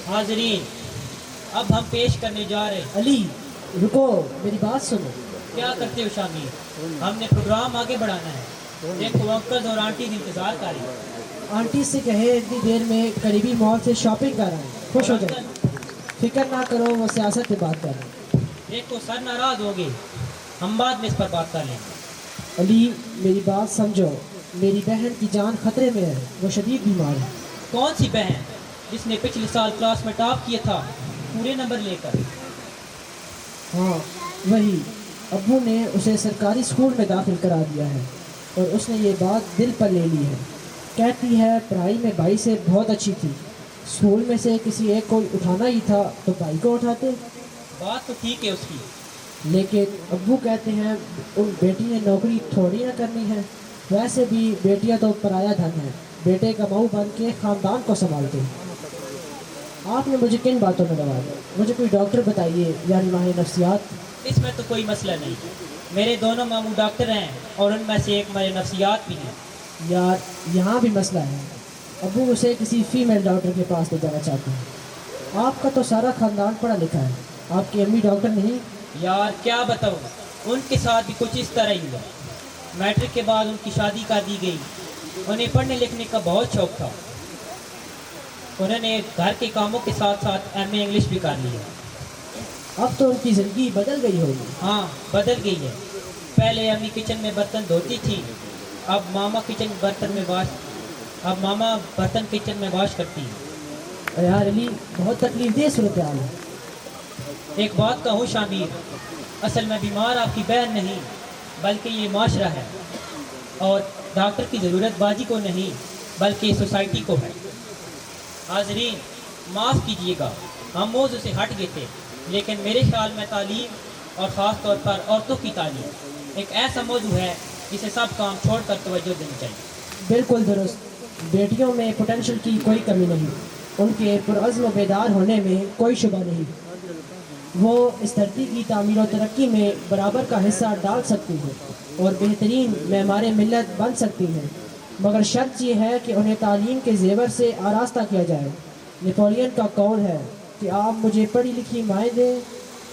हाजरीन, अब हम पेश करने जा रहे हैं। अली रुको, मेरी बात सुनो। क्या करते हो शामिर? हमने प्रोग्राम आगे बढ़ाना है। देखो अंकल और आंटी इंतजार कर रही हैं। आंटी से कहे इतनी देर में करीबी मॉल से शॉपिंग कर रहे हैं, खुश हो जाए। फिक्र ना करो, वो सियासत पे बात कर रहे हैं। देखो सर नाराज होंगे, हम बाद में इस पर बात कर लेंगे। अली मेरी बात समझो, मेरी बहन की जान खतरे में है, वो शदीद बीमार है। कौन सी बहन जिसने पिछले साल क्लास में टॉप किया था पूरे नंबर लेकर? हाँ वही। अब्बू ने उसे सरकारी स्कूल में दाखिल करा दिया है और उसने ये बात दिल पर ले ली है। कहती है पढ़ाई में भाई से बहुत अच्छी थी, स्कूल में से किसी एक को उठाना ही था तो भाई को उठाते। बात तो ठीक है उसकी, लेकिन अब्बू कहते हैं उन बेटी ने नौकरी थोड़ी ना करनी है। वैसे भी बेटियां तो पराया धन है, बेटे का बहू बन के ख़ानदान को संभालते हैं। आपने मुझे किन बातों में लगा दिया? मुझे कोई डॉक्टर बताइए, यानी माहिर नफ्सियात। इसमें तो कोई मसला नहीं। मेरे दोनों मामू डॉक्टर हैं और उनमें से एक माहिर नफ्सियात भी हैं। यार यहाँ भी मसला है, अब्बू उसे किसी फीमेल डॉक्टर के पास ले जाना चाहते हैं। आपका तो सारा ख़ानदान पढ़ा लिखा है, आपकी अम्मी डॉक्टर नहीं? यार क्या बताऊँ, उनके साथ भी कुछ इस तरह ही हुआ। मैट्रिक के बाद उनकी शादी कर दी गई। उन्हें पढ़ने लिखने का बहुत शौक था। उन्होंने घर के कामों के साथ साथ एमए इंग्लिश भी कर लिया। अब तो उनकी ज़िंदगी बदल गई होगी। हाँ बदल गई है। पहले अम्मी किचन में बर्तन धोती थी, अब मामा बर्तन किचन में वॉश करती है। अरे यार अली, बहुत तकलीफ सूरत हाल है। एक बात कहूँ शामिर, असल में बीमार आपकी बहन नहीं बल्कि ये माशरा है, और डॉक्टर की ज़रूरत बाजी को नहीं बल्कि सोसाइटी को है। हाज़रीन माफ़ कीजिएगा, हम मौजू से हट गए थे, लेकिन मेरे ख्याल में तालीम और ख़ास तौर पर औरतों की तालीम एक ऐसा मौजू है जिसे सब काम छोड़ कर तवज्जो देनी चाहिए। बिल्कुल दुरुस्त। बेटियों में पोटेंशियल की कोई कमी नहीं, उनके पुरअज़्म व बेदार होने में कोई शुबा नहीं। वो इस धरती की तामीर और तरक्की में बराबर का हिस्सा डाल सकती हैं और बेहतरीन मेमारे मिल्लत बन सकती हैं, मगर शर्त यह है कि उन्हें तालीम के जेवर से आरास्ता किया जाए। नेपोलियन का कौल है कि आप मुझे पढ़ी लिखी माएँ दें,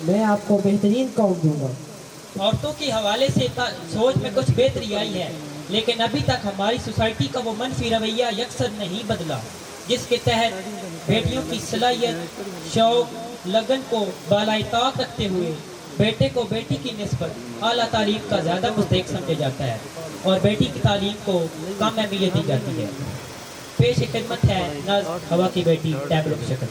मैं आपको बेहतरीन कौम दूँगा। औरतों के हवाले से सोच में कुछ बेहतरी आई है, लेकिन अभी तक हमारी सोसाइटी का वो मनफी रवैया यकसर नहीं बदला जिसके तहत बेटियों की सलाहियत, शौक, लगन को बालाए ताक रखते हुए बेटे को बेटी की निस्बत आला तालीम का ज़्यादा मुस्तहिक समझा जाता है और बेटी की तालीम को कम अहमियत दी जाती है। पेश खिदमत है नज़्म हवा की बेटी टैबलो की शक्ल।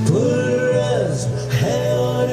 Put us hell on